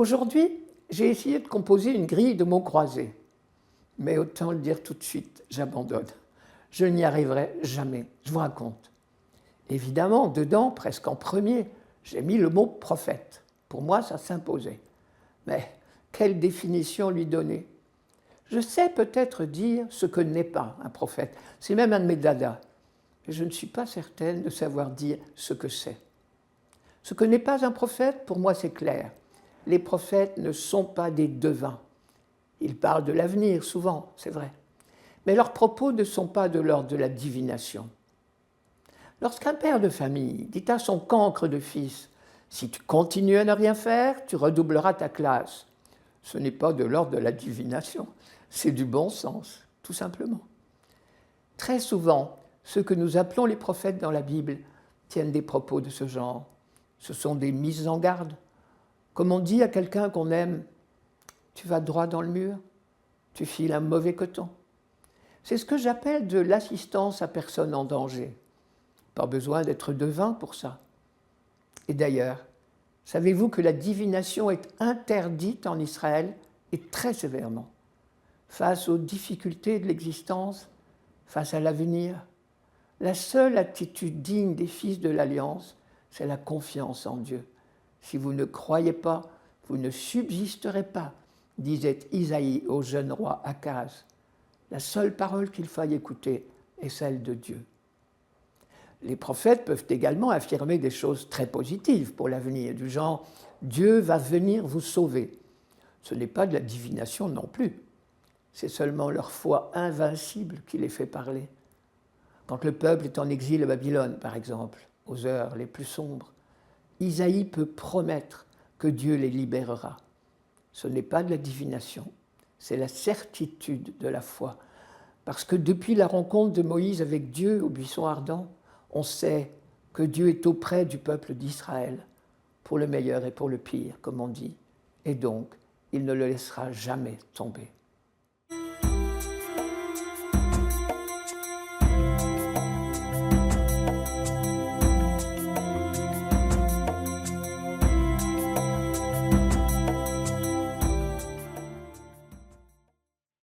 Aujourd'hui, j'ai essayé de composer une grille de mots croisés. Mais autant le dire tout de suite, j'abandonne. Je n'y arriverai jamais, je vous raconte. Évidemment, dedans, presque en premier, j'ai mis le mot prophète. Pour moi, ça s'imposait. Mais quelle définition lui donner? Je sais peut-être dire ce que n'est pas un prophète. C'est même un de mes dadas. Mais je ne suis pas certaine de savoir dire ce que c'est. Ce que n'est pas un prophète, pour moi, c'est clair. Les prophètes ne sont pas des devins. Ils parlent de l'avenir, souvent, c'est vrai. Mais leurs propos ne sont pas de l'ordre de la divination. Lorsqu'un père de famille dit à son cancre de fils « Si tu continues à ne rien faire, tu redoubleras ta classe », ce n'est pas de l'ordre de la divination, c'est du bon sens, tout simplement. Très souvent, ceux que nous appelons les prophètes dans la Bible tiennent des propos de ce genre. Ce sont des mises en garde. Comme on dit à quelqu'un qu'on aime, tu vas droit dans le mur, tu files un mauvais coton. C'est ce que j'appelle de l'assistance à personne en danger. Pas besoin d'être devin pour ça. Et d'ailleurs, savez-vous que la divination est interdite en Israël et très sévèrement? Face aux difficultés de l'existence, face à l'avenir, la seule attitude digne des fils de l'Alliance, c'est la confiance en Dieu. Si vous ne croyez pas, vous ne subsisterez pas, disait Isaïe au jeune roi Akaz. La seule parole qu'il faille écouter est celle de Dieu. Les prophètes peuvent également affirmer des choses très positives pour l'avenir, du genre « Dieu va venir vous sauver ». Ce n'est pas de la divination non plus. C'est seulement leur foi invincible qui les fait parler. Quand le peuple est en exil à Babylone, par exemple, aux heures les plus sombres, Isaïe peut promettre que Dieu les libérera. Ce n'est pas de la divination, c'est la certitude de la foi. Parce que depuis la rencontre de Moïse avec Dieu au buisson ardent, on sait que Dieu est auprès du peuple d'Israël, pour le meilleur et pour le pire, comme on dit. Et donc, il ne le laissera jamais tomber.